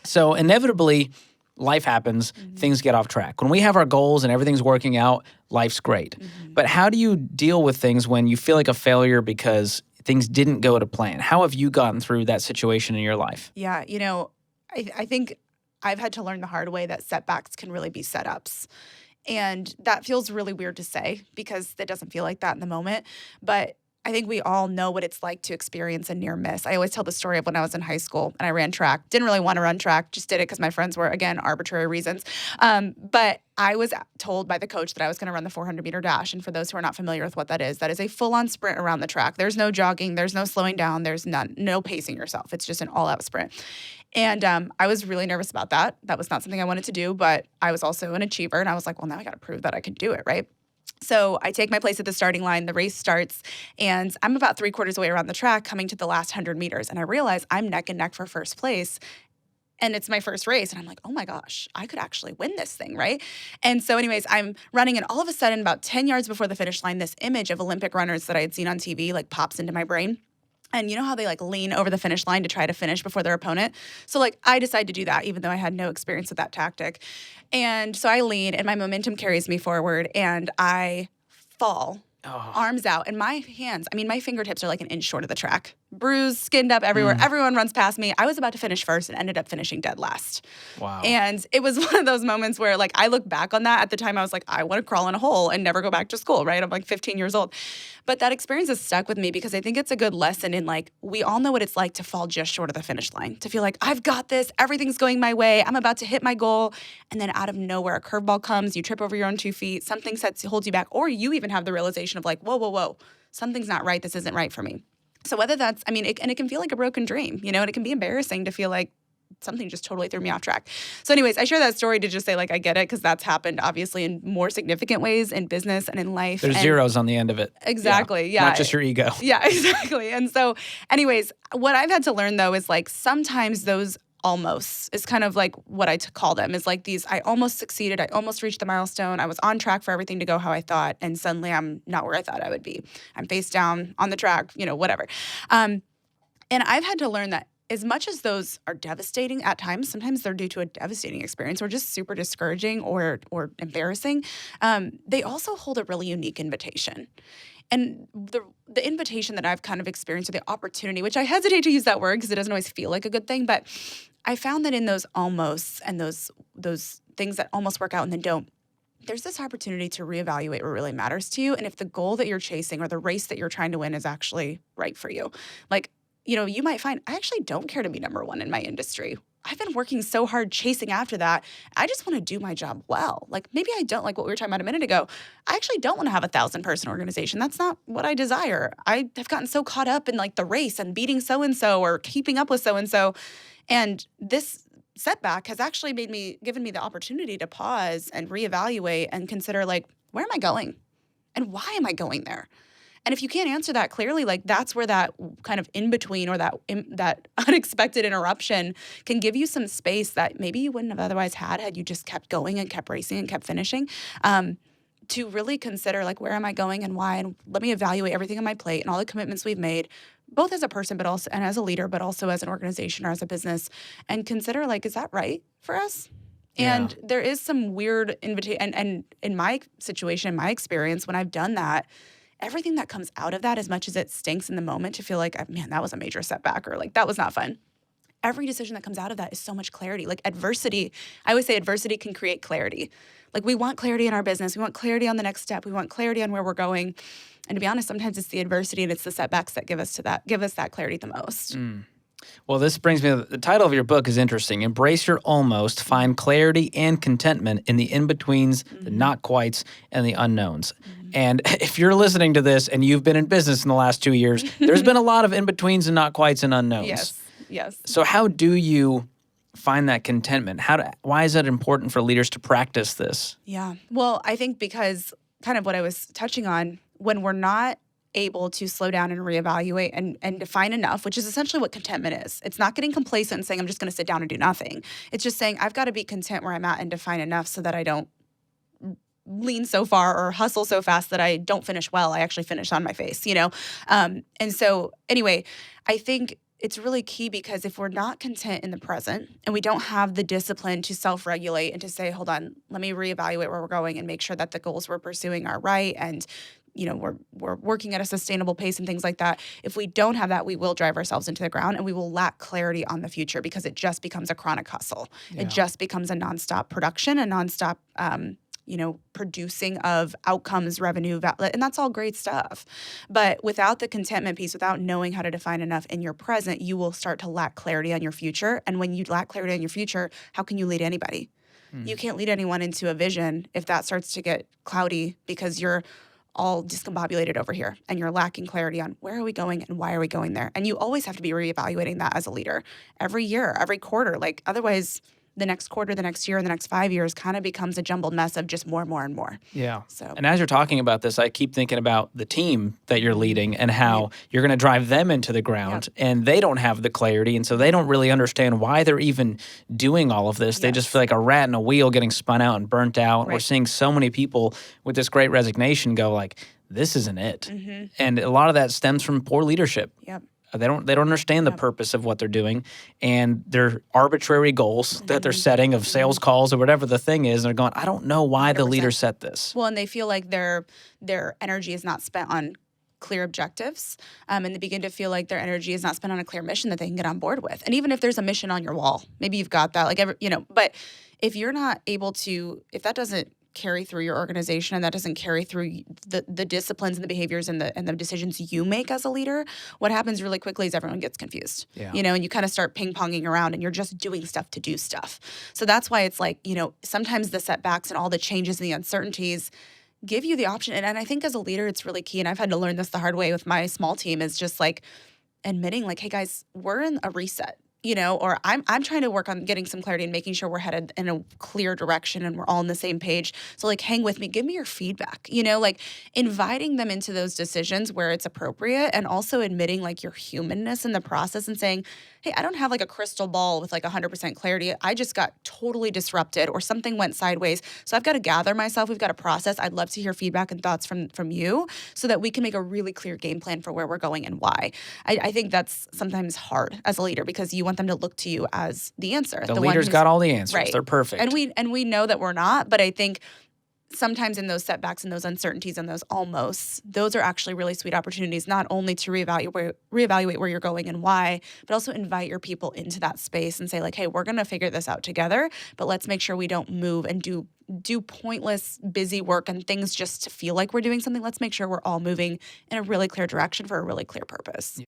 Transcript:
So inevitably, life happens, things get off track. When we have our goals and everything's working out, life's great. But how do you deal with things when you feel like a failure because things didn't go to plan? How have you gotten through that situation in your life? Yeah, I think I've had to learn the hard way that setbacks can really be setups. And that feels really weird to say because it doesn't feel like that in the moment. But I think we all know what it's like to experience a near miss. I always tell the story of when I was in high school and I ran track. Didn't really want to run track, just did it because my friends were, again, arbitrary reasons. But I was told by the coach that I was going to run the 400-meter dash. And for those who are not familiar with what that is a full-on sprint around the track. There's no jogging. There's no slowing down. There's no pacing yourself. It's just an all-out sprint. And I was really nervous about that. That was not something I wanted to do, but I was also an achiever. And I was like, well, now I got to prove that I can do it, right? So I take my place at the starting line, the race starts, and I'm about 3/4 away around the track coming to the last 100 meters. And I realize I'm neck and neck for first place. And it's my first race. And I'm like, oh my gosh, I could actually win this thing, right? And so anyways, I'm running and all of a sudden about 10 yards before the finish line, this image of Olympic runners that I had seen on TV like pops into my brain. And you know how they like lean over the finish line to try to finish before their opponent? So like I decide to do that even though I had no experience with that tactic. And so I lean and my momentum carries me forward and I fall, arms out. And my hands, my fingertips are like an inch short of the track. Bruised, skinned up everywhere. Everyone runs past me. I was about to finish first and ended up finishing dead last. Wow. And it was one of those moments where like I look back on that. At the time I was like, I want to crawl in a hole and never go back to school, right? I'm like 15 years old. But that experience has stuck with me because I think it's a good lesson in like, we all know what it's like to fall just short of the finish line, to feel like I've got this, everything's going my way, I'm about to hit my goal. And then out of nowhere, a curveball comes, you trip over your own 2 feet, something holds you back, or you even have the realization of like, whoa, something's not right, this isn't right for me. So whether that's, and it can feel like a broken dream, and it can be embarrassing to feel like something just totally threw me off track. So anyways, I share that story to just say like, I get it because that's happened obviously in more significant ways in business and in life. There's zeros on the end of it. Exactly. Yeah. Not just your ego. Yeah, exactly. And so anyways, what I've had to learn though is like sometimes those almost is kind of like what I call them is like these, I almost succeeded. I almost reached the milestone. I was on track for everything to go how I thought. And suddenly I'm not where I thought I would be. I'm face down on the track, whatever. And I've had to learn that as much as those are devastating at times, sometimes they're due to a devastating experience or just super discouraging or embarrassing, they also hold a really unique invitation. And the invitation that I've kind of experienced, or the opportunity, which I hesitate to use that word because it doesn't always feel like a good thing, but I found that in those almosts and those things that almost work out and then don't, there's this opportunity to reevaluate what really matters to you. And if the goal that you're chasing or the race that you're trying to win is actually right for you. Like, you might find, I actually don't care to be number one in my industry. I've been working so hard chasing after that. I just want to do my job well. Like maybe I don't, like what we were talking about a minute ago. I actually don't want to have a 1,000-person organization. That's not what I desire. I have gotten so caught up in like the race and beating so-and-so or keeping up with so-and-so. And this setback has actually given me the opportunity to pause and reevaluate and consider like, where am I going? And why am I going there? And if you can't answer that clearly, like that's where that kind of in-between or that unexpected interruption can give you some space that maybe you wouldn't have otherwise had you just kept going and kept racing and kept finishing, to really consider like, where am I going and why? And let me evaluate everything on my plate and all the commitments we've made, both as a person, but also, and as a leader, but also as an organization or as a business, and consider like, is that right for us? And there is some weird invitation. And in my situation, my experience, when I've done that, everything that comes out of that, as much as it stinks in the moment to feel like, man, that was a major setback or like that was not fun. Every decision that comes out of that is so much clarity. Like adversity, I always say adversity can create clarity. Like we want clarity in our business. We want clarity on the next step. We want clarity on where we're going. And to be honest, sometimes it's the adversity and it's the setbacks that give us that clarity the most. Well, this brings me to the title of your book is interesting. Embrace your almost, find clarity and contentment in the in-betweens, the not-quites, and the unknowns. And if you're listening to this and you've been in business in the last 2 years, there's been a lot of in-betweens and not-quites and unknowns. Yes. So how do you find that contentment? Why is it important for leaders to practice this? Yeah. Well, I think because kind of what I was touching on, when we're not able to slow down and reevaluate and define enough, which is essentially what contentment is. It's not getting complacent and saying, I'm just going to sit down and do nothing. It's just saying, I've got to be content where I'm at and define enough so that I don't lean so far or hustle so fast that I don't finish well. I actually finish on my face, And so anyway, I think it's really key because if we're not content in the present and we don't have the discipline to self-regulate and to say, hold on, let me reevaluate where we're going and make sure that the goals we're pursuing are right and we're working at a sustainable pace and things like that. If we don't have that, we will drive ourselves into the ground and we will lack clarity on the future because it just becomes a chronic hustle. Yeah. It just becomes a nonstop production, a nonstop producing of outcomes, revenue, and that's all great stuff. But without the contentment piece, without knowing how to define enough in your present, you will start to lack clarity on your future. And when you lack clarity on your future, how can you lead anybody? You can't lead anyone into a vision if that starts to get cloudy because you're all discombobulated over here and you're lacking clarity on where are we going and why are we going there. And you always have to be reevaluating that as a leader every year, every quarter. Like otherwise, the next quarter, the next year, and the next 5 years kind of becomes a jumbled mess of just more and more and more. Yeah. So, and as you're talking about this, I keep thinking about the team that you're leading and how you're going to drive them into the ground and they don't have the clarity. And so they don't really understand why they're even doing all of this. They just feel like a rat in a wheel getting spun out and burnt out. Right. We're seeing so many people with this great resignation go like, this isn't it. And a lot of that stems from poor leadership. Yep. They don't understand the purpose of what they're doing and their arbitrary goals that they're setting of sales calls or whatever the thing is. And they're going, I don't know why the leader set this. Well, and they feel like their energy is not spent on clear objectives, and they begin to feel like their energy is not spent on a clear mission that they can get on board with. And even if there's a mission on your wall, maybe you've got that, but if you're not able to, if that doesn't carry through your organization and that doesn't carry through the disciplines and the behaviors and the decisions you make as a leader, what happens really quickly is everyone gets confused. Yeah. And you kind of start ping-ponging around and you're just doing stuff to do stuff. So that's why it's like, sometimes the setbacks and all the changes and the uncertainties give you the option. And I think as a leader, it's really key. And I've had to learn this the hard way with my small team is just like admitting like, hey guys, we're in a reset. Or I'm trying to work on getting some clarity and making sure we're headed in a clear direction and we're all on the same page. So like hang with me, give me your feedback, like inviting them into those decisions where it's appropriate and also admitting like your humanness in the process and saying, hey, I don't have like a crystal ball with like 100% clarity. I just got totally disrupted or something went sideways. So I've got to gather myself. We've got to process. I'd love to hear feedback and thoughts from you so that we can make a really clear game plan for where we're going and why. I think that's sometimes hard as a leader because you want them to look to you as the answer. The leader's got all the answers. Right. They're perfect. And we know that we're not, but I think sometimes in those setbacks and those uncertainties and those almosts, those are actually really sweet opportunities, not only to reevaluate where you're going and why, but also invite your people into that space and say like, hey, we're going to figure this out together, but let's make sure we don't move and do pointless busy work and things just to feel like we're doing something. Let's make sure we're all moving in a really clear direction for a really clear purpose.